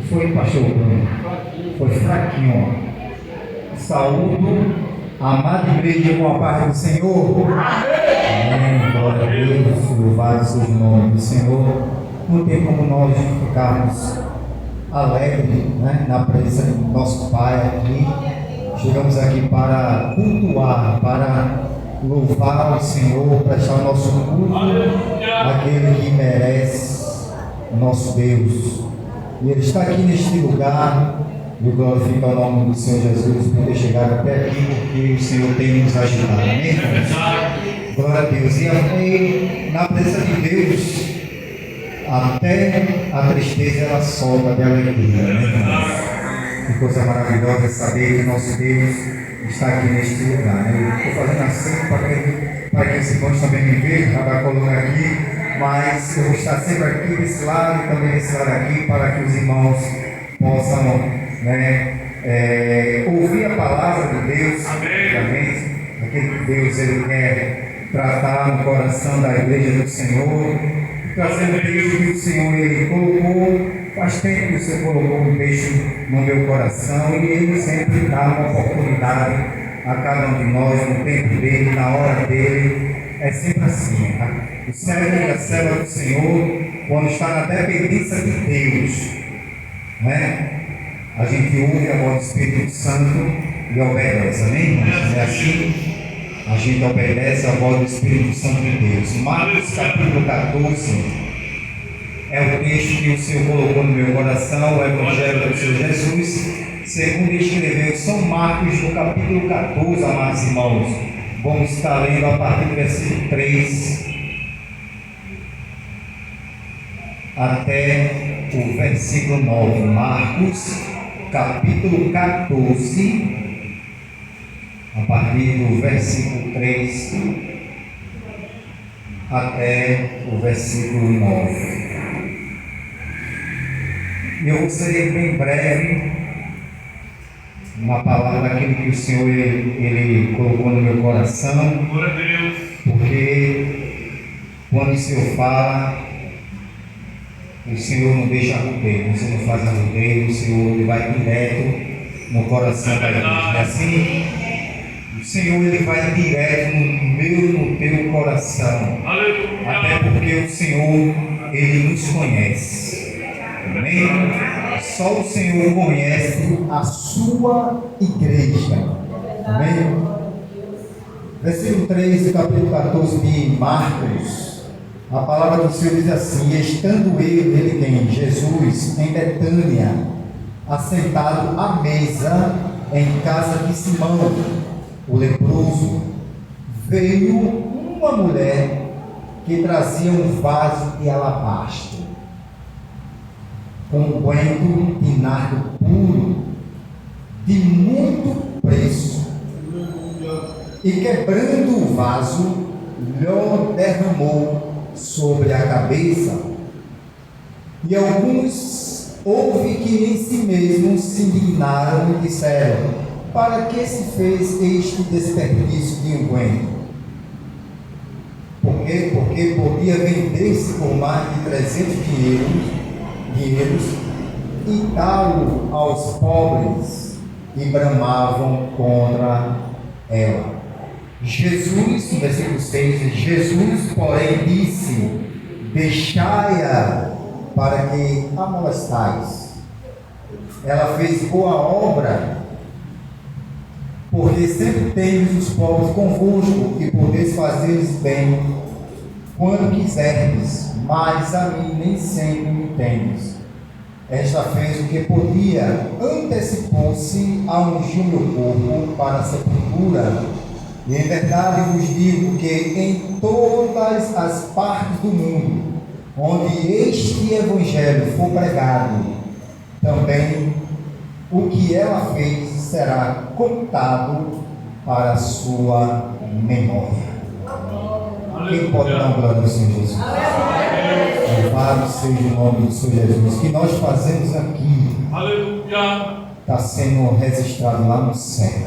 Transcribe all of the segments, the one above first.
Foi, pastor Bruno? Foi fraquinho. Saúdo, amada igreja, com a paz do Senhor. Amém. Glória a Deus, louvado seja o nome do Senhor. Não tem como nós ficarmos alegres, né, na presença do nosso Pai aqui. Chegamos aqui para cultuar, para louvar o Senhor, prestar o nosso culto àquele que merece, o nosso Deus. E Ele está aqui neste lugar. Eu glorifico o nome do Senhor Jesus por ter chegado até aqui, porque o Senhor tem nos ajudado. Amém, irmãos? Glória a Deus. E na presença de Deus, até a tristeza ela solta de alegria. Amém, irmãos? Que coisa maravilhosa saber que nosso Deus está aqui neste lugar. Eu estou fazendo assim para que os irmãos também me vejam, cada coluna aqui, mas eu vou estar sempre aqui desse lado e também desse lado aqui, para que os irmãos possam ouvir a palavra de Deus. Amém. Aquele que Deus ele quer tratar no coração da igreja do Senhor, trazendo Deus que o Senhor ele colocou. Faz tempo que o Senhor colocou um beijo no meu coração e Ele sempre dá uma oportunidade a cada um de nós, no tempo dele, na hora dele. É sempre assim. O servo e a serva do Senhor, quando está na dependência de Deus, a gente ouve a voz do Espírito Santo e obedece. Amém, irmãos? É assim. A gente obedece a voz do Espírito Santo de Deus. Marcos capítulo 14. É o texto que o Senhor colocou no meu coração, o Evangelho do Senhor Jesus, segundo ele escreveu São Marcos, no capítulo 14, amados irmãos. Vamos estar lendo a partir do versículo 3 até o versículo 9. Marcos, capítulo 14, a partir do versículo 3 até o versículo 9. Eu vou ser bem breve na palavra daquilo que o Senhor ele colocou no meu coração, porque quando o Senhor fala, o Senhor não deixa arrudeio, o Senhor não faz arrudeio, o Senhor ele vai direto no coração da igreja. Assim, o Senhor ele vai direto no teu coração. Até porque o Senhor ele nos conhece. Amém? Só o Senhor conhece a sua igreja. Amém? Versículo 3 do capítulo 14 de Marcos. A palavra do Senhor diz assim: e estando ele quem? Jesus, em Betânia, assentado à mesa em casa de Simão, o leproso, veio uma mulher que trazia um vaso de alabastro com unguento de nardo puro, de muito preço, e quebrando o vaso, lhe derramou sobre a cabeça. E alguns houve que em si mesmos se indignaram e disseram: para que se fez este desperdício de unguento? Por quê? Porque podia vender-se por mais de 300 dinheiros e dá-lo aos pobres, e bramavam contra ela. Jesus, no versículo 6, Jesus, porém, disse: deixai-a, para que a molestais. Ela fez boa obra, porque sempre tendes os pobres convosco, e podeis fazer-lhes bem quando quiserdes, mas a mim nem sempre me tendes. Esta fez o que podia, antecipou-se a ungir meu corpo para a sepultura. E em verdade vos digo que em todas as partes do mundo, onde este Evangelho for pregado, também o que ela fez será contado para a sua memória. Quem pode dar uma glória ao Senhor Jesus? Louvado seja o nome do Senhor Jesus. O que nós fazemos aqui está sendo registrado lá no céu.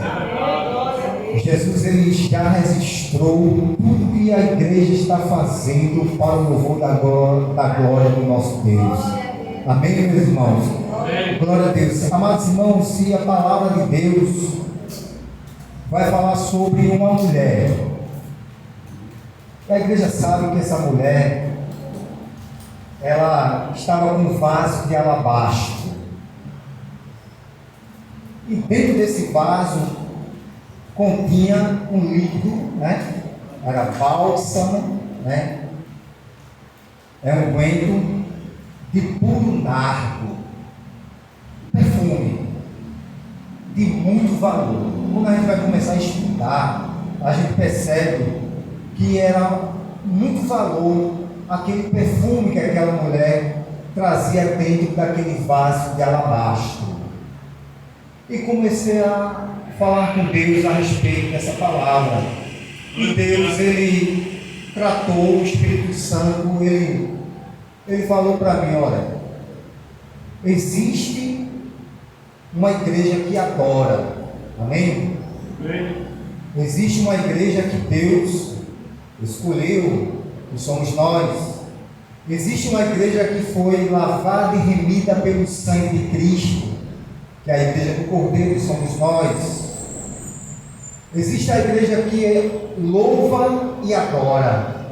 Jesus ele já registrou tudo que a igreja está fazendo para o louvor da glória do nosso Deus. Amém, meus irmãos? Amém. Glória a Deus. Amados irmãos, se a palavra de Deus vai falar sobre uma mulher, a igreja sabe que essa mulher, ela estava com um vaso de alabastro, e dentro desse vaso continha um líquido, né? Era bálsamo, né? É um unguento de puro nardo, perfume de muito valor. Quando a gente vai começar a estudar, a gente percebe que era muito valor aquele perfume que aquela mulher trazia dentro daquele vaso de alabastro. E comecei a falar com Deus a respeito dessa palavra. E Deus, Ele tratou, o Espírito Santo, Ele falou para mim: olha, existe uma igreja que adora, amém? Existe uma igreja que Deus escolheu, que somos nós. Existe uma igreja que foi lavada e remida pelo sangue de Cristo, que é a igreja do Cordeiro, que somos nós. Existe a igreja que louva e adora,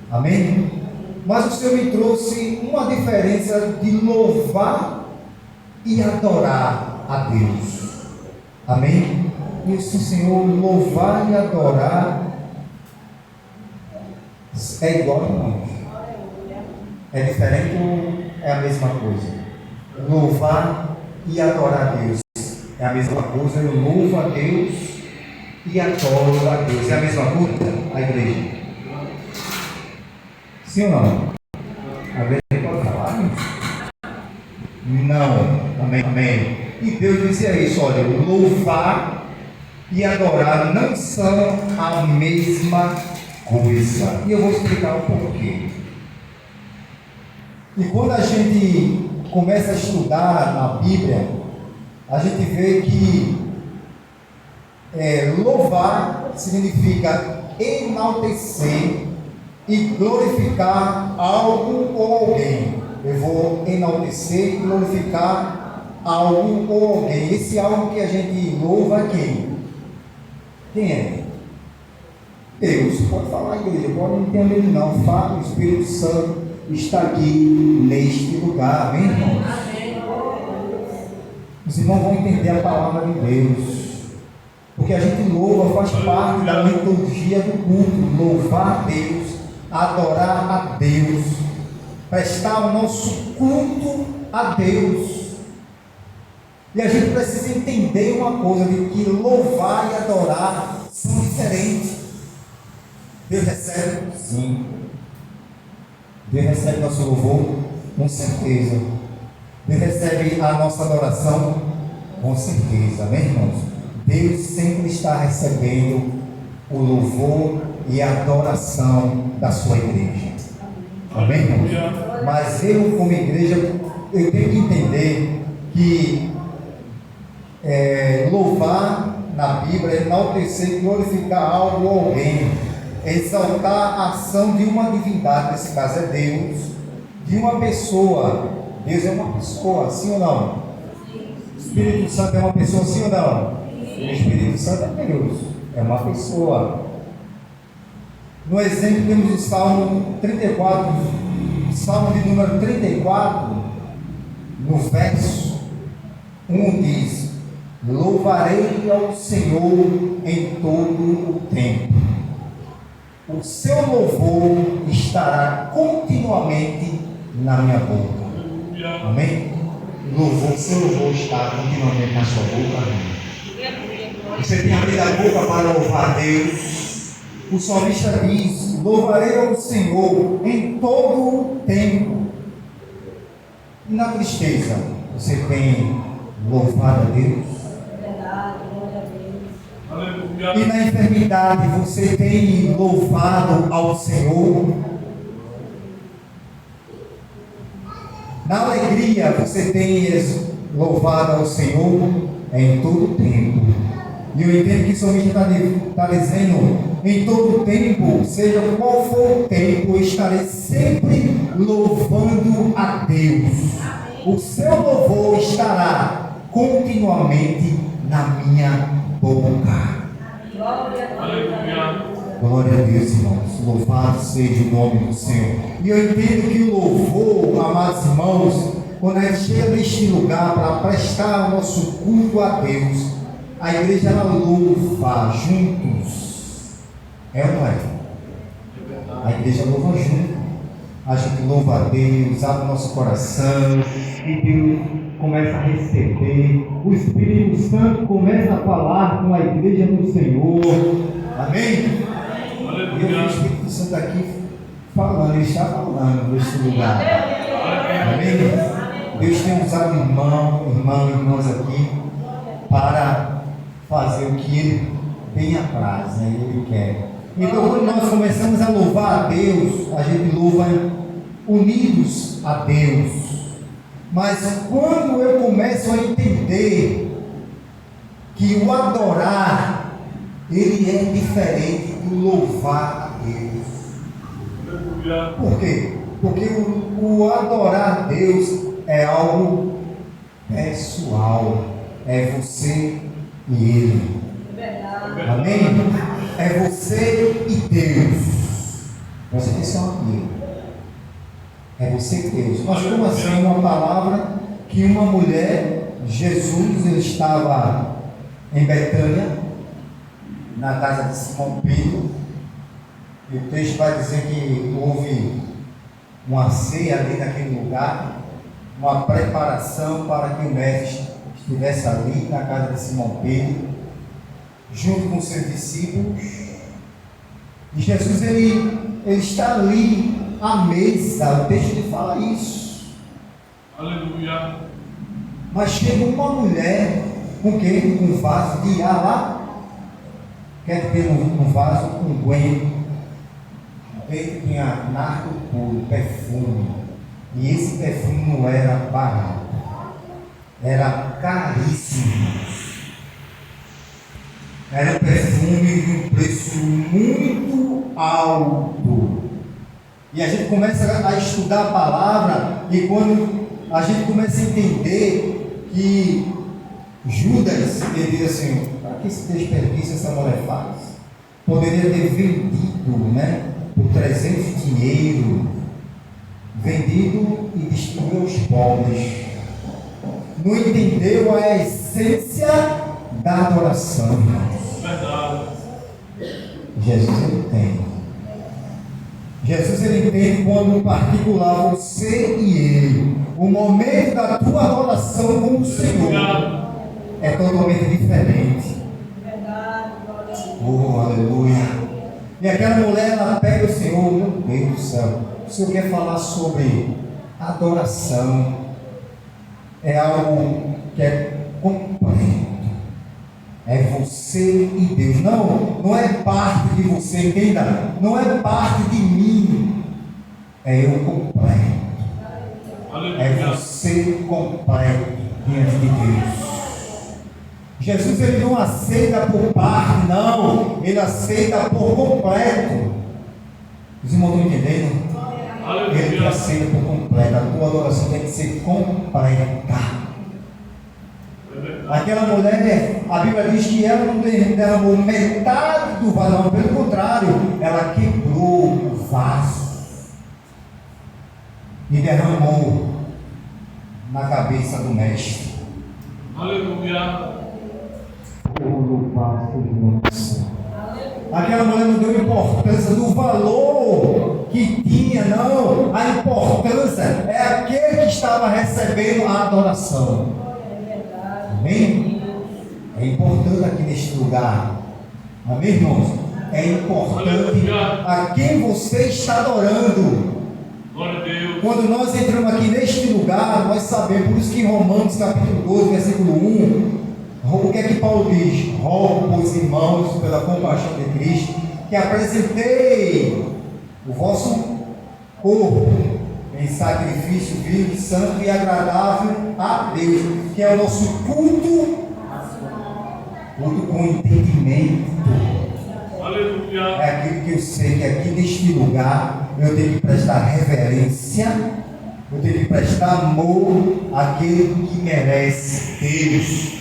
amém? Mas o Senhor me trouxe uma diferença de louvar e adorar a Deus, amém? E o Senhor, louvar e adorar é igual, irmãos? É diferente ou é a mesma coisa? Louvar e adorar a Deus é a mesma coisa. Eu louvo a Deus e adoro a Deus. É a mesma coisa, a igreja? Sim ou não? A igreja pode falar isso? Não. Amém. Amém. E Deus dizia isso: olha, louvar e adorar não são a mesma coisa. E eu vou explicar o porquê. E quando a gente começa a estudar na Bíblia, a gente vê que louvar significa enaltecer e glorificar algo ou alguém. Eu vou enaltecer e glorificar algo ou alguém. Esse algo que a gente louva é quem? Quem é? Deus. Pode falar, igreja, pode não entender ele não. Fala, o Espírito Santo está aqui neste lugar, amém, irmãos? Os irmãos vão entender a palavra de Deus, porque a gente louva, faz parte da liturgia do culto. Louvar a Deus, adorar a Deus, prestar o nosso culto a Deus. E a gente precisa entender uma coisa, de que louvar e adorar são diferentes. Deus recebe? Sim. Deus recebe nosso louvor? Com certeza. Deus recebe a nossa adoração? Com certeza, amém, irmãos? Deus sempre está recebendo o louvor e a adoração da sua igreja, amém, irmãos? Mas eu, como igreja, eu tenho que entender que louvar na Bíblia é enaltecer e glorificar algo ou alguém, exaltar a ação de uma divindade, nesse caso é Deus, de uma pessoa. Deus é uma pessoa, sim ou não? O Espírito Santo é uma pessoa, sim ou não? O Espírito Santo é Deus, é uma pessoa. No exemplo temos o Salmo 34, Salmo de número 34, no verso 1 diz: louvarei ao Senhor em todo o tempo, o seu louvor estará continuamente na minha boca. Amém? Louvor, seu louvor está continuamente na sua boca. Amém? Você tem abrido a boca para louvar a Deus. O salmista diz: louvarei ao Senhor em todo o tempo. E na tristeza, você tem louvado a Deus? E na enfermidade, você tem louvado ao Senhor? Na alegria, você tem louvado ao Senhor em todo o tempo. E eu entendo que o salmista está dizendo: em todo o tempo, seja qual for o tempo, eu estarei sempre louvando a Deus. O seu louvor estará continuamente na minha boca. Glória a Deus, irmãos. Louvado seja o nome do Senhor. E eu entendo que o louvor, amados irmãos, quando a gente chega neste lugar para prestar o nosso culto a Deus, a igreja ela louva juntos. É ou não é? A igreja louva junto. A gente louva a Deus, abre o nosso coração e Deus começa a receber. O Espírito Santo começa a falar com a igreja do Senhor. Amém? E eu vi o Espírito Santo aqui falando, ele está falando neste lugar. Amém? Deus tem usado irmãos aqui para fazer o que Ele tem apraz, né? Ele quer. Então, quando nós começamos a louvar a Deus, a gente louva unidos a Deus. Mas quando eu começo a entender que o adorar, ele é diferente do louvar a Deus. Por quê? Porque o adorar a Deus é algo pessoal. É você e Ele. Amém? É você e Deus. Presta atenção aqui. É você e Deus. Nós temos assim uma palavra que uma mulher, Jesus, ele estava em Betânia, na casa de Simão Pedro, e o texto vai dizer que houve uma ceia ali naquele lugar, uma preparação para que o mestre estivesse ali na casa de Simão Pedro, junto com seus discípulos. E Jesus ele está ali à mesa, o texto ele fala isso. Aleluia. Mas chega uma mulher com quê? Com um vaso de lá. Quer ter no vaso um guento. Dentro tinha nardo puro, perfume. E esse perfume não era barato. Era caríssimo. Era um perfume de um preço muito alto. E a gente começa a estudar a palavra, e quando a gente começa a entender que Judas, ele diz assim: para que esse desperdício essa mulher faz? Poderia ter vendido, né, por 300 dinheiro, vendido e distribuído aos pobres. Não entendeu a essência da adoração, irmãos. Verdade. Jesus ele tem. Jesus ele entende quando em particular você e ele, o momento da tua adoração com o Senhor é totalmente diferente. Oh, aleluia. E aquela mulher ela pega o Senhor, meu Deus do céu. O Senhor quer falar sobre adoração. É algo que é completo. É você e Deus. Não é parte de você, entenda. Não é parte de mim. É eu completo. É você completo diante de Deus. Jesus ele não aceita por parte, não. Ele aceita por completo. Os irmãos estão entendendo? Ele te aceita por completo. A tua adoração tem que ser completa. Aquela mulher, a Bíblia diz que ela não derramou metade do vaso, pelo contrário, ela quebrou o vaso e derramou na cabeça do mestre. Aleluia. Aquela mulher não deu importância do valor que tinha, não. A importância é aquele que estava recebendo a adoração. Amém? É importante aqui neste lugar. Amém, irmãos? É importante a quem você está adorando. Glória a Deus. Quando nós entramos aqui neste lugar, nós sabemos, por isso que em Romanos capítulo 12, versículo 1, o que é que Paulo diz? Rogo, pois, irmãos, pela compaixão de Cristo, que apresentei o vosso corpo em sacrifício vivo, santo e agradável a Deus, que é o nosso culto com entendimento. Aleluia. É aquilo que eu sei que aqui neste lugar eu tenho que prestar reverência, eu tenho que prestar amor àquele que merece Deus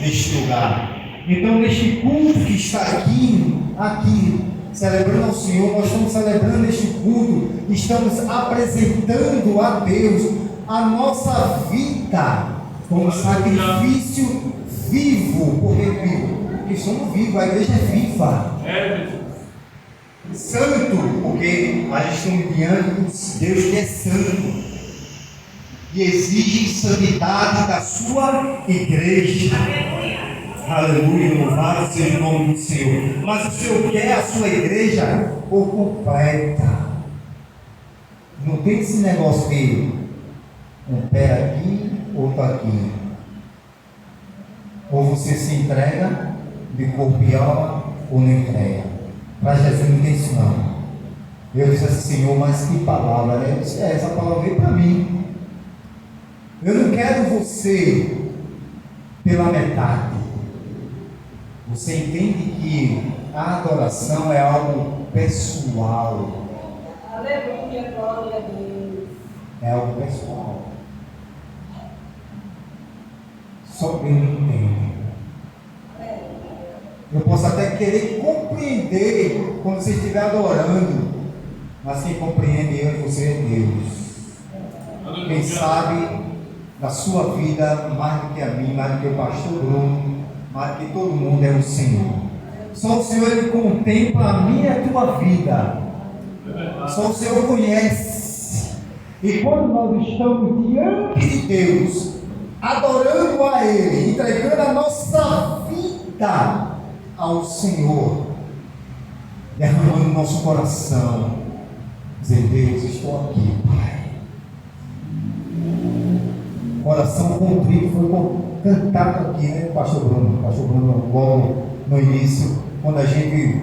neste lugar. Então, neste culto que está aqui, celebrando ao Senhor, nós estamos celebrando este culto, estamos apresentando a Deus a nossa vida como sacrifício vivo, porque somos vivos, a igreja é viva. Santo, porque a gente está diante de Deus que é santo e exige santidade da sua igreja. Aleluia, louvado seja o nome do Senhor. Mas o Senhor quer a sua igreja por completa. Não tem esse negócio de um pé aqui, outro aqui. Ou você se entrega de corpo e alma, ou não entrega. Para Jesus não tem isso não. Eu disse assim, Senhor, mas que palavra, né? Eu disse, essa palavra veio para mim. Eu não quero você pela metade. Você entende que a adoração é algo pessoal. Aleluia, glória a Deus. É algo pessoal. Só Deus entende. Eu posso até querer compreender quando você estiver adorando, mas quem compreende eu e você é Deus. Quem sabe da sua vida mais do que a mim, mais do que o pastor Bruno, mais do que todo mundo é o Senhor. Só o Senhor ele contempla a minha e a tua vida. Só o Senhor conhece. E quando nós estamos diante de Deus, adorando a Ele, entregando a nossa vida ao Senhor, derramando nosso coração, dizer, Deus, estou aqui, Pai. Coração contrito foi cantado aqui, né, Pastor Bruno, logo no início, quando a gente,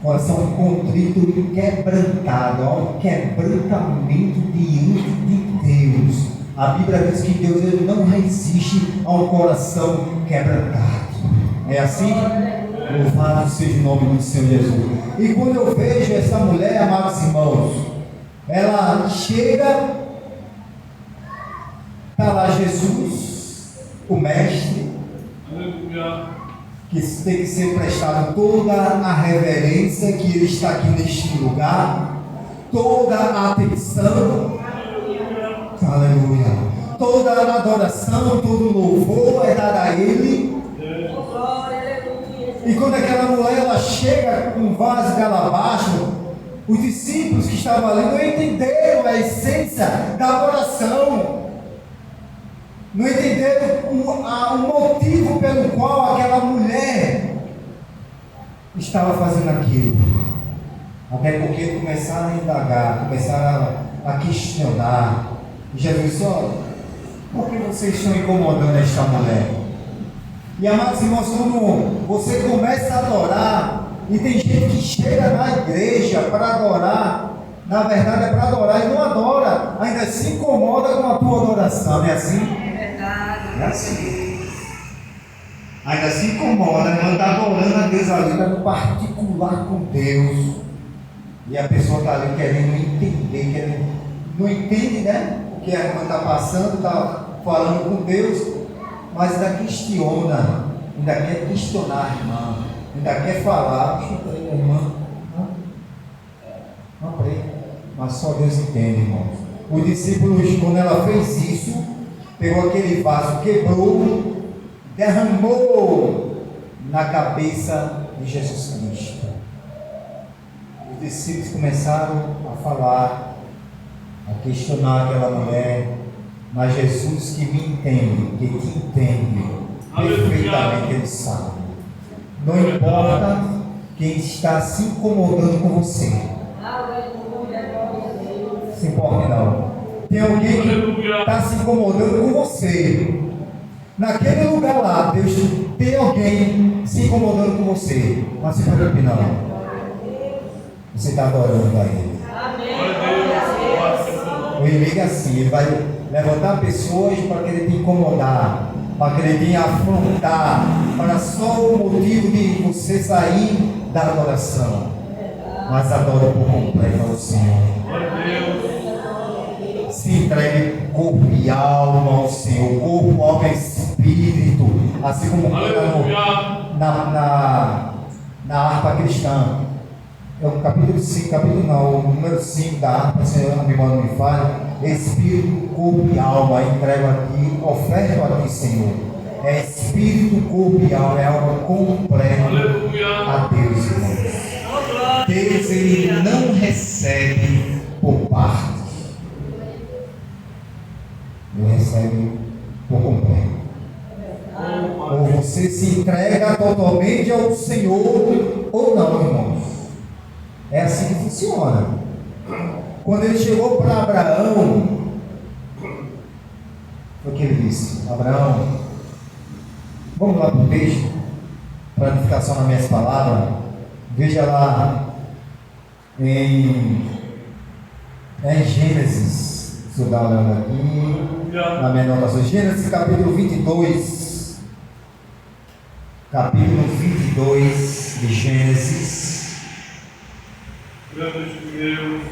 coração contrito e quebrantado, ó, quebrantamento diante de Deus. A Bíblia diz que Deus ele não resiste ao coração quebrantado. É assim? Louvado seja o nome do Senhor Jesus. E quando eu vejo essa mulher, amados irmãos, ela chega, está lá Jesus, o Mestre, que tem que ser prestado toda a reverência, que Ele está aqui neste lugar, toda a atenção, aleluia, toda a adoração, todo o louvor é dado a Ele. E quando aquela mulher ela chega com um vaso de alabastro, os discípulos que estavam ali não entenderam a essência da adoração, não entenderam o motivo pelo qual aquela mulher estava fazendo aquilo. Até porque começaram a indagar, começaram a questionar. E Jesus disse, olha, por que vocês estão incomodando esta mulher? E amados irmãos, quando você começa a adorar, e tem gente que chega na igreja para adorar, na verdade é para adorar e não adora, ainda se incomoda com a tua adoração, não é assim? É verdade. É assim. Ainda se incomoda, não está adorando a Deus ali, está no particular com Deus. E a pessoa está ali querendo entender, não entende, né? O que a irmã está passando, está falando com Deus. Mas ainda questiona, ainda quer questionar a irmã, ainda quer falar, a irmã, não creio, mas só Deus entende, irmãos. Os discípulos, quando ela fez isso, pegou aquele vaso, quebrou, derramou na cabeça de Jesus Cristo. Os discípulos começaram a falar, a questionar aquela mulher. Mas Jesus que me entende, que te entende perfeitamente, Ele sabe. Não importa quem está se incomodando com você. Se importa não. Tem alguém que está se incomodando com você. Naquele lugar lá, Deus tem alguém se incomodando com você. Mas se preocupe não. Você está adorando a Ele. O inimigo é assim, ele vai levantar pessoas para querer te incomodar, para querer te afrontar, para só o motivo de você sair da adoração. mas adore por completo ao Senhor. Glória a Deus. Se entregue corpo e alma ao Senhor, corpo, alma e espírito, assim como Aleluia. na harpa cristã. É o capítulo 5, o número 5 da harpa, se a memória não me falha. Espírito, corpo e alma, entrego a ti, oferto a ti, Senhor. É espírito, corpo e alma, é algo completo a Deus, irmãos. Deus, ele não recebe por parte, ele recebe por completo. Ou você se entrega totalmente ao Senhor, ou não, irmãos. É assim que funciona. Quando ele chegou para Abraão, foi o que ele disse: Abraão, vamos lá para o texto, para não ficar só nas minhas palavras. Veja lá em Gênesis, deixa eu dar uma olhada aqui na minha anotação. Gênesis capítulo 22. Capítulo 22 de Gênesis. Grande Deus.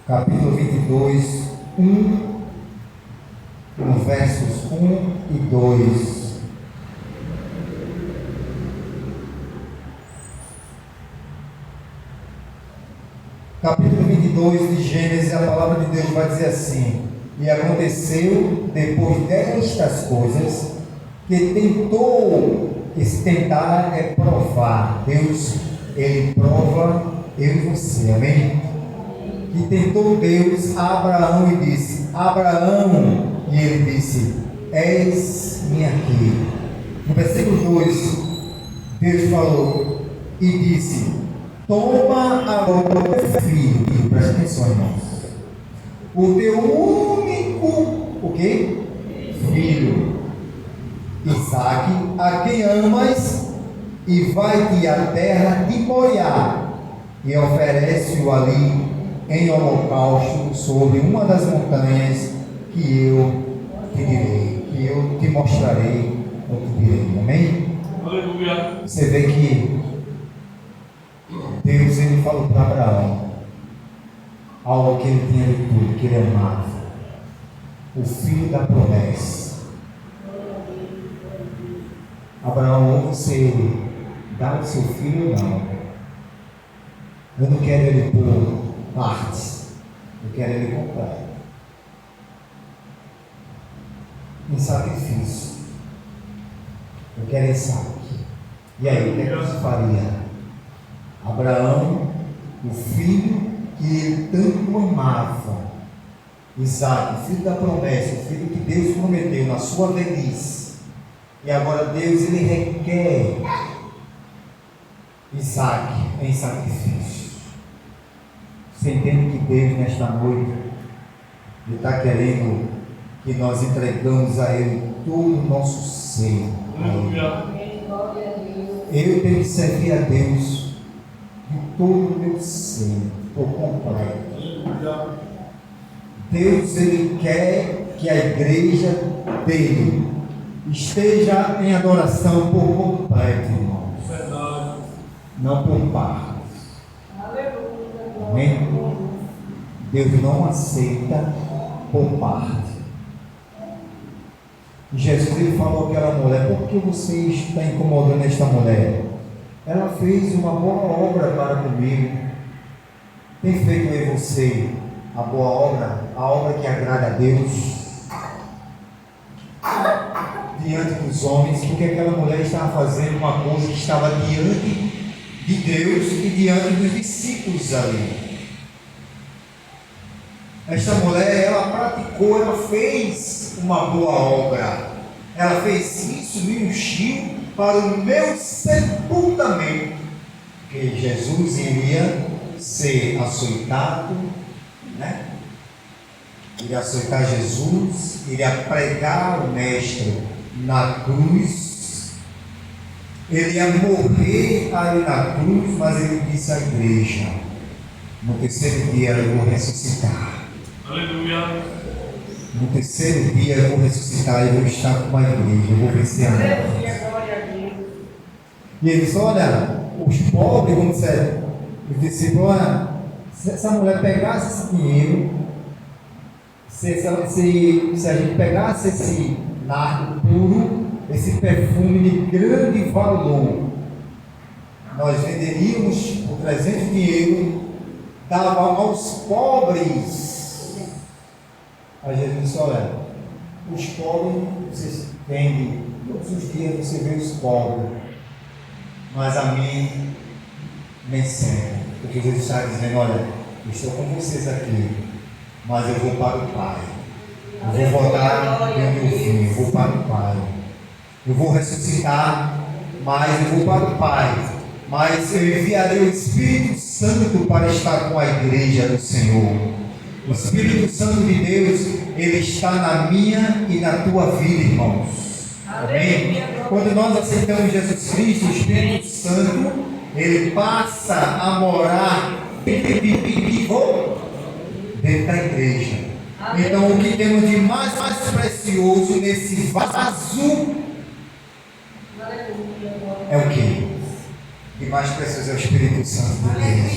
Capítulo 22, 1, no versos 1 e 2. Capítulo 22 de Gênesis, a palavra de Deus vai dizer assim: e aconteceu, depois destas coisas, que tentar é provar. Deus, ele prova eu e você, amém? E tentou Deus a Abraão e disse: Abraão, e ele disse: eis-me aqui. No versículo 2, Deus falou e disse: toma agora o teu filho, presta atenção, irmãos, o teu único, o quê? Filho, Isaque, a quem amas, e vai-te à terra de Moriá, e oferece-o ali em holocausto sobre uma das montanhas que eu te direi, que eu te mostrarei, eu te direi, amém? Aleluia. Você vê que Deus, ele falou para Abraão algo que ele tinha de tudo, que ele amava, o filho da promessa. Abraão, ou você dá o seu filho ou não? Eu não quero ele por partes, eu quero ele completo, em sacrifício. Eu quero Isaque. E aí, o que é que você faria? Abraão, o filho que ele tanto amava, Isaque, filho da promessa, o filho que Deus prometeu na sua velhice, e agora Deus, ele requer Isaque em sacrifício. Você entende que Deus, nesta noite, ele está querendo que nós entregamos a Ele todo o nosso ser. Eu tenho que servir a Deus de todo o meu ser, por completo. Deus, ele quer que a igreja dele esteja em adoração por completo, irmãos. Não por partes. Amém? Deus não aceita por parte. Jesus, ele falou àquela mulher: por que você está incomodando esta mulher? Ela fez uma boa obra para comigo. Tem feito em você a boa obra, a obra que agrada a Deus diante dos homens, porque aquela mulher estava fazendo uma coisa que estava diante de Deus e diante dos discípulos ali. Esta mulher, ela praticou, ela fez uma boa obra. Ela fez isso, me ungiu para o meu sepultamento, que Jesus iria ser açoitado, né? Iria açoitar Jesus, iria pregar o Mestre na cruz, ele ia morrer ali na cruz, mas ele disse à igreja: no terceiro dia eu vou ressuscitar. Aleluia. No terceiro dia eu vou ressuscitar e vou estar com a igreja, eu vou vencer a morte. E ele disse: olha, os pobres, como disseram, ele disse: olha, se essa mulher pegasse esse dinheiro, se a gente pegasse esse nardo puro, esse perfume de grande valor, nós venderíamos por 300 dinheiro, dava aos pobres. Aí Jesus disse: olha, os pobres vocês vendem, todos os dias você vê os pobres, mas a mim nem sempre. Porque Jesus está dizendo: olha, eu estou com vocês aqui, mas eu vou para o Pai. Eu vou voltar e eu vim, eu vou para o Pai. Eu vou ressuscitar, mas eu vou para o Pai. Mas eu enviarei o Espírito Santo para estar com a igreja do Senhor. O Espírito Santo de Deus, ele está na minha e na tua vida, irmãos. Amém? Quando nós aceitamos Jesus Cristo, o Espírito Santo, ele passa a morar dentro da igreja. Então, o que temos de mais precioso nesse vaso é o que? E mais precioso é o Espírito Santo de Deus.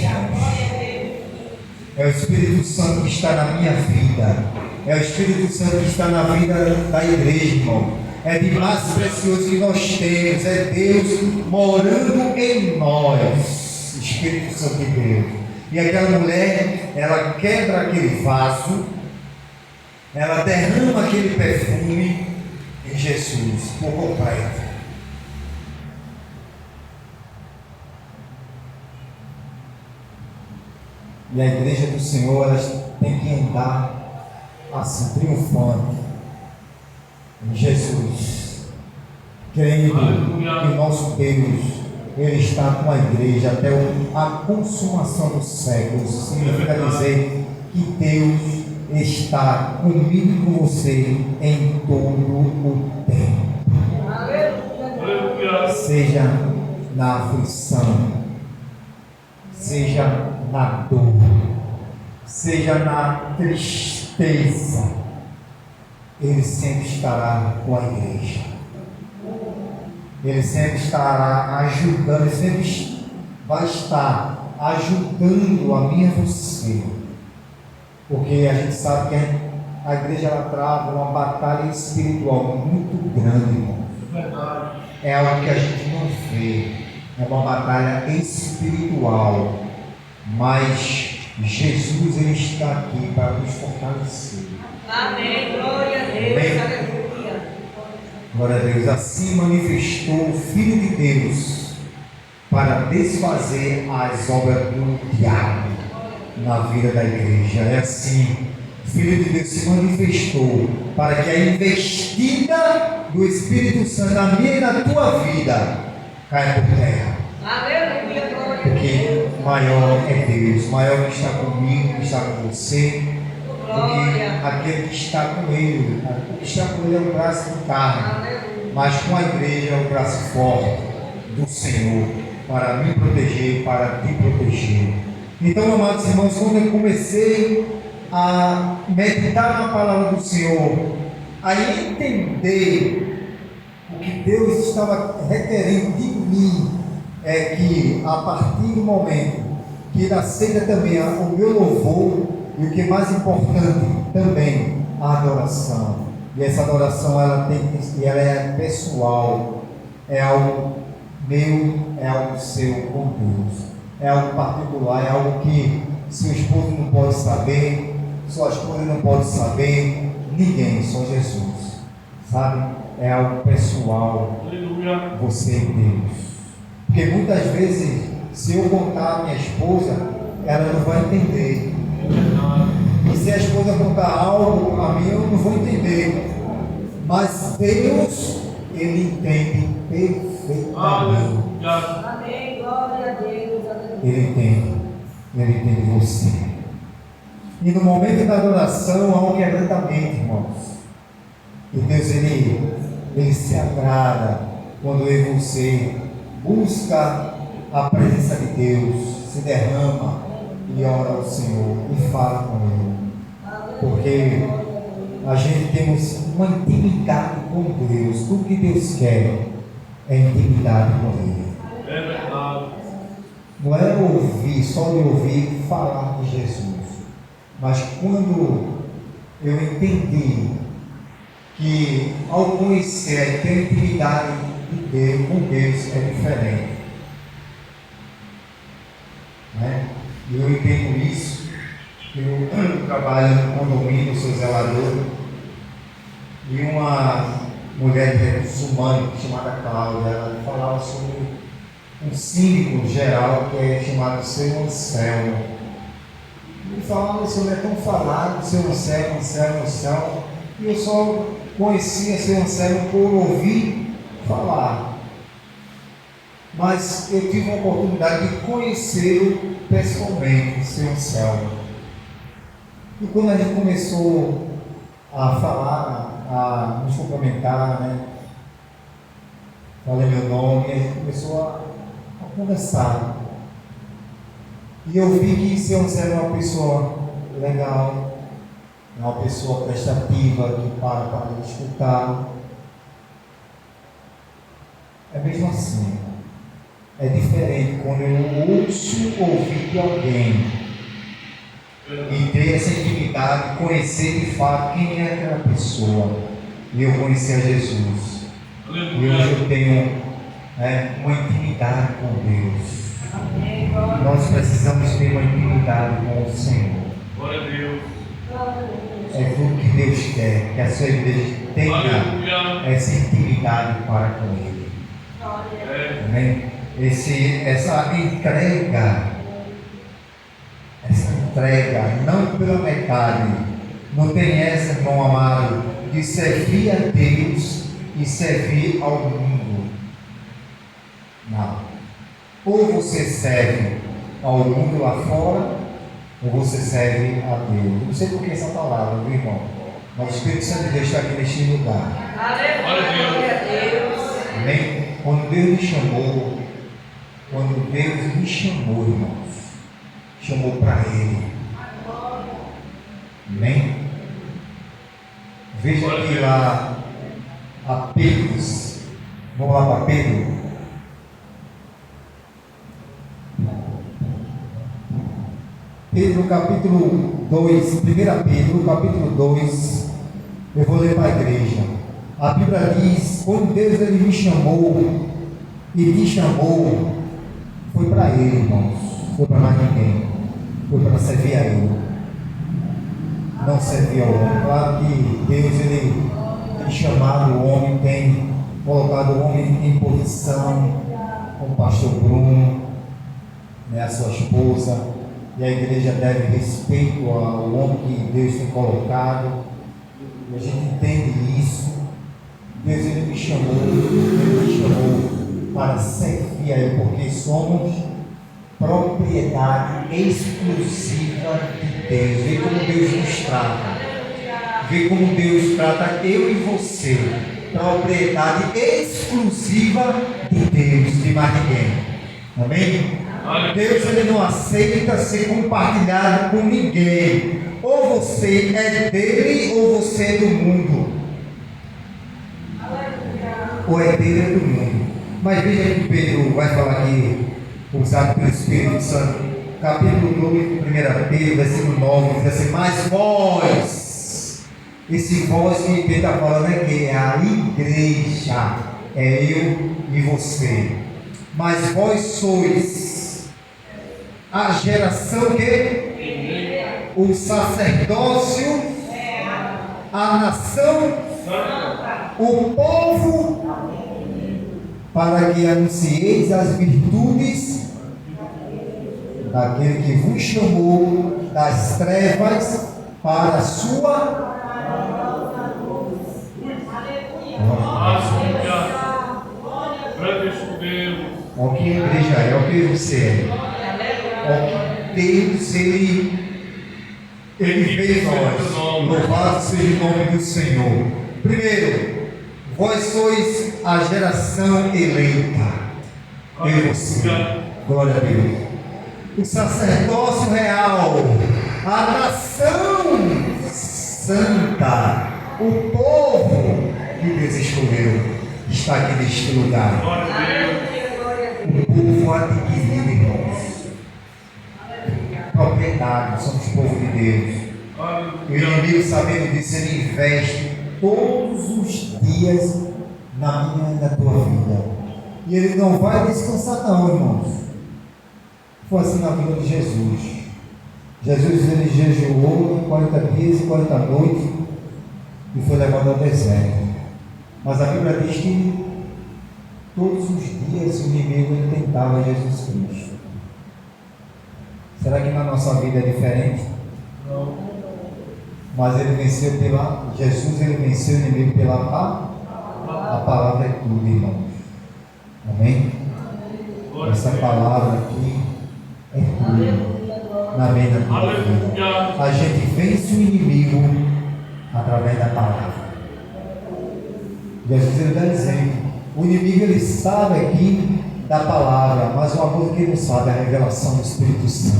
É o Espírito Santo que está na minha vida. É o Espírito Santo que está na vida da igreja, irmão. É de mais precioso que nós temos. É Deus morando em nós. Espírito Santo de Deus. E aquela mulher, ela quebra aquele vaso, ela derrama aquele perfume em Jesus por completo. E a igreja do Senhor, elas tem que andar assim, triunfante em Jesus, crendo que o nosso Deus, ele está com a igreja até a consumação dos séculos. Significa dizer que Deus está comigo e com você em todo o tempo. Seja na aflição, seja na dor, seja na tristeza, ele sempre estará com a igreja. Ele sempre estará ajudando, ele sempre vai estar ajudando a mim e a você. Porque a gente sabe que a igreja ela trava uma batalha espiritual muito grande, irmão. É algo que a gente não vê. É uma batalha espiritual. Mas Jesus, ele está aqui para nos fortalecer. Amém. Glória a Deus. Aleluia. Glória a Deus. Assim manifestou o Filho de Deus para desfazer as obras do diabo na vida da igreja. É assim, o Filho de Deus se manifestou para que a investida do Espírito Santo na minha e na tua vida caia por terra. Aleluia. Porque maior é Deus, maior que está comigo, que está com você, do que aquele que está com ele. O que está com ele é o braço de carne, mas com a igreja é o braço forte do Senhor, para me proteger, para te proteger. Então, amados irmãos, quando eu comecei a meditar na palavra do Senhor, a entender o que Deus estava requerendo de mim, é que a partir do momento que ele aceita também o meu louvor, e o que é mais importante também, a adoração. E essa adoração ela é pessoal, é algo meu, é algo seu com Deus, é algo particular, é algo que seu esposo não pode saber, sua esposa não pode saber, ninguém, só Jesus, sabe? É algo pessoal, você e Deus. Porque muitas vezes, se eu contar a minha esposa, ela não vai entender. E se a esposa contar algo a mim, eu não vou entender. Mas Deus, ele entende perfeitamente. Amém, glória a Deus. Ele entende você. E no momento da adoração, há um quebrantamento, irmãos. E Deus, ele se agrada quando eu e você busca a presença de Deus, se derrama e ora ao Senhor e fala com Ele. Porque a gente temos uma intimidade com Deus. Tudo que Deus quer é intimidade com Ele. não era ouvir, só de ouvir falar de Jesus, mas quando eu entendi que ao conhecer e ter intimidade de Deus, com Deus é diferente, né? E eu entendo isso. Eu trabalho no condomínio, sou zelador, e uma mulher de recursos humanos chamada Cláudia, ela falava sobre um síndico geral que é chamado Seu Anselmo. Ele falava sobre, é tão falado, Seu Anselmo, Anselmo, Anselmo, e eu só conhecia Seu Anselmo por ouvir falar. Mas eu tive a oportunidade de conhecê-lo pessoalmente, Seu Anselmo. E quando a gente começou a falar, a nos cumprimentar, né? Falei meu nome, e a gente começou a conversar. E eu vi que Seu Anselmo é uma pessoa legal, é uma pessoa prestativa, que para escutar. É mesmo assim. É diferente quando eu ouço ouvir de alguém e ter essa intimidade, conhecer de fato quem é aquela pessoa. E eu conheci a Jesus. E hoje eu tenho uma intimidade com Deus. Nós precisamos ter uma intimidade com o Senhor. Glória a Deus. É tudo que Deus quer, que a sua igreja tenha essa intimidade para com Ele. Amém? Essa entrega, não pela metade, não tem essa, irmão amado, de servir a Deus e servir ao mundo. Não. Ou você serve ao mundo lá fora, ou você serve a Deus. Não sei por que essa palavra, meu irmão, mas o Espírito Santo de Deus está aqui neste lugar. Glória a Deus. Amém? Quando Deus me chamou, irmãos, chamou para Ele. Amém? Veja aqui lá a Pedro. Vamos lá para Pedro. Pedro capítulo 2, 1 Pedro capítulo 2, eu vou ler para a igreja. A Bíblia diz: quando Deus ele me chamou e te chamou, foi para Ele, irmãos, foi para mais ninguém, foi para servir a Ele, não servir ao homem. Claro que Deus ele tem chamado o homem, tem colocado o homem em posição, com o pastor Bruno, né, a sua esposa, e a igreja deve respeito ao homem que Deus tem colocado, e a gente entende isso. Deus ele me chamou para servir a Ele, porque somos propriedade exclusiva de Deus. Vê como Deus nos trata, vê como Deus trata eu e você, propriedade exclusiva de Deus, de mais ninguém. Amém? Deus ele não aceita ser compartilhado com ninguém. Ou você é dele ou você é do mundo. Ou é dele ou é do mundo. Mas veja que Pedro vai falar aqui, usado pelo Espírito Santo, capítulo 2, 1 Pedro, versículo 9, diz assim: mas vós, esse vós que Pedro está falando é que é a igreja, é eu e você. Mas vós sois a geração que? O sacerdócio, a nação, o povo, para que anuncieis as virtudes daquele que vos chamou das trevas para a sua Olha o que a igreja é, olha o que você é. Olha o que Deus ele fez nós. Louvado seja o nome do Senhor. Primeiro, vós sois a geração eleita. Eu e você. Glória a Deus. O sacerdócio real, a nação santa, o povo que Deus escolheu, está aqui neste lugar. O povo adquirido, irmãos. ordenado, somos povo de Deus. O Aleluia. inimigo, sabendo disso, ele investe todos os dias na minha e na tua vida. E ele não vai descansar não, irmãos. Foi assim na vida de Jesus. Jesus, ele jejuou 40 dias e 40 noites e foi levado ao deserto. Mas a Bíblia diz que todos os dias o inimigo ele tentava Jesus Cristo. Será que na nossa vida é diferente? Não. Mas ele venceu Jesus ele venceu o inimigo pela a palavra é tudo, irmãos. Amém? Essa palavra aqui é tudo na vida da tua vida. Aleluia. A gente vence o inimigo através da palavra. Jesus ele dá exemplo. O inimigo ele sabe aqui da palavra, mas o amor que ele não sabe é a revelação do Espírito Santo.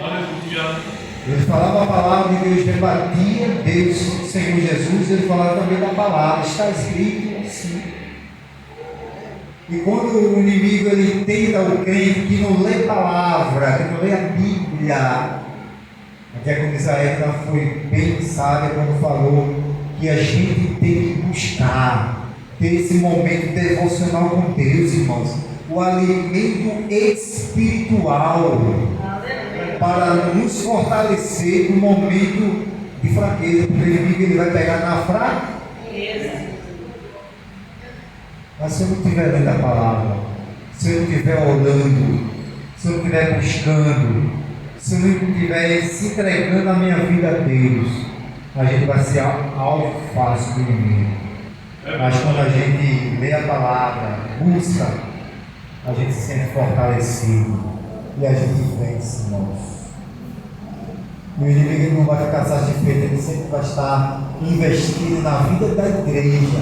Aleluia. Ele falava a palavra de Deus, debatia Deus, Senhor Jesus, ele falava também da palavra, está escrito assim. E quando o inimigo ele tenta o crente que não lê palavra, que não lê a Bíblia, até como Israel já foi bem sábia quando falou que a gente tem que buscar, ter esse momento devocional com Deus, irmãos, o alimento espiritual, para nos fortalecer no momento de fraqueza, porque o inimigo ele vai pegar na fraqueza. Mas se eu não estiver lendo a palavra, se eu não estiver orando, se eu não estiver buscando, se eu não estiver se entregando a minha vida a Deus, a gente vai ser alvo fácil do inimigo. Mas quando a gente lê a palavra, busca, a gente se sente fortalecido e a gente vence, irmãos. E o inimigo não vai ficar satisfeito, ele sempre vai estar investindo na vida da igreja,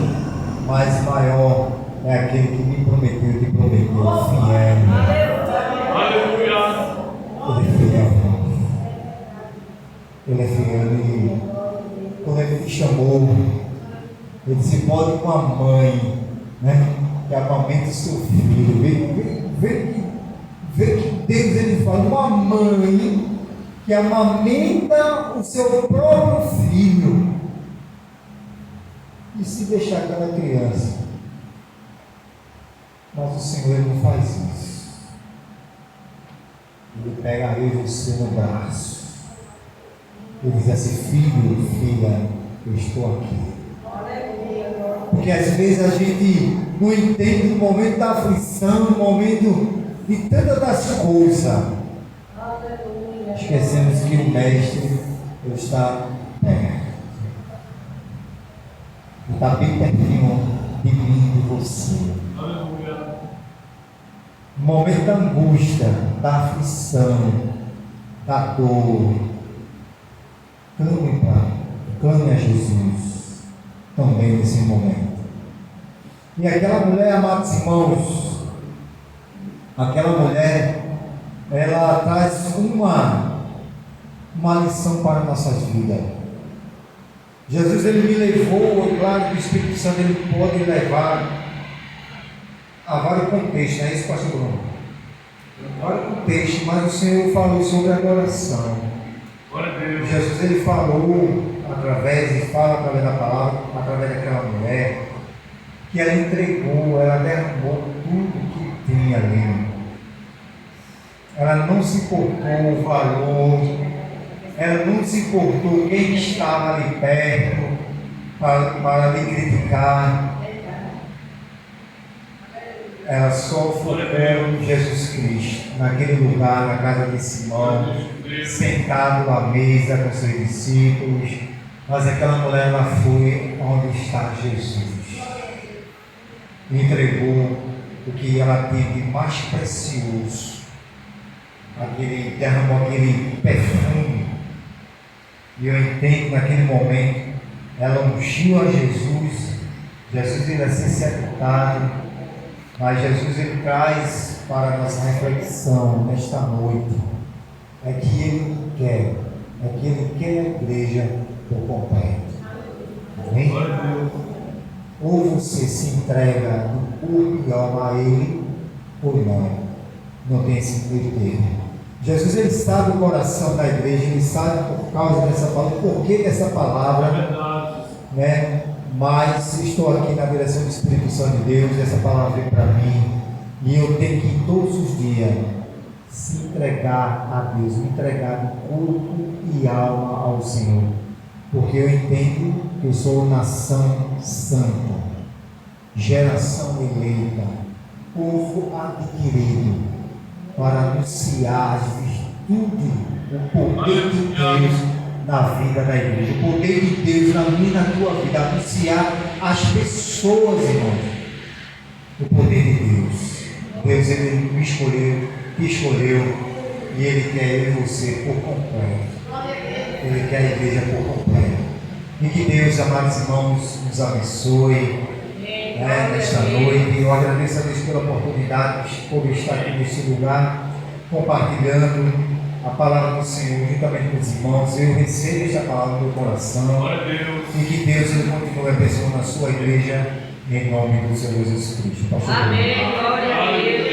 mas maior é aquele que me prometeu e te prometeu, fiel. Aleluia. Ele é fiel, irmãos. Ele é fiel. E quando ele te chamou, ele disse: pode com a mãe, né, que amamenta o seu filho. Vê que Deus ele fala, uma mãe que amamenta o seu próprio filho e se deixar aquela criança. Mas o Senhor ele não faz isso. Ele pega eu e você no braço. Ele diz assim: filho, filha, eu estou aqui. Porque às vezes a gente não entende no momento da aflição, no momento de tantas das coisas. Esquecemos que o Mestre ele está perto. Ele está bem pertinho de mim e de você. Aleluia. No momento da angústia, da aflição, da dor, clame a Jesus também nesse momento. E aquela mulher, amados irmãos, aquela mulher, ela traz uma lição para nossas vidas. Jesus ele me levou, claro que o Espírito Santo ele pode levar a vários contextos, não é isso, pastor Bruno? Vários contextos, mas o Senhor falou sobre adoração. Glória a Deus. Jesus ele falou através, e fala através da palavra, através daquela mulher, que ela entregou, ela derramou tudo que tinha ali. Ela não se importou o valor, ela não se importou quem estava ali perto para lhe criticar. Ela só focou em Jesus Cristo, naquele lugar, na casa de Simão, sentado à mesa com seus discípulos. Mas aquela mulher ela foi onde está Jesus. Entregou o que ela tinha de mais precioso. Derramou aquele perfume. E eu entendo que naquele momento ela ungiu a Jesus. Jesus ia ser sepultado. Mas Jesus ele traz para a nossa reflexão nesta noite. É que Ele quer. É que Ele quer a igreja por completo. Amém? Ou você se entrega no corpo e ama a Ele, ou não. Não tem esse meio termo. Jesus, ele sabe o coração da igreja, ele sabe por causa dessa palavra, o porquê dessa palavra, Verdade. né? Mas estou aqui na direção do Espírito Santo de Deus, essa palavra vem para mim, e eu tenho que todos os dias se entregar a Deus, me entregar de corpo e alma ao Senhor, porque eu entendo que eu sou nação santa, geração eleita, povo adquirido, para anunciar as virtudes, o poder de Deus na vida da igreja, o poder de Deus na minha e na tua vida, anunciar às pessoas, irmãos, o poder de Deus. Deus, ele me escolheu, te escolheu, e ele quer eu e você por completo. Ele quer a igreja por completo. E que Deus, amados irmãos, nos abençoe nesta noite. Eu agradeço a Deus pela oportunidade por estar aqui neste lugar, compartilhando a palavra do Senhor juntamente com os irmãos. Eu recebo esta palavra no meu coração. Glória a Deus. E que Deus ele continue abençoando a sua igreja, em nome do Senhor Jesus Cristo. Pastor Amém. Pedro. Glória a Deus.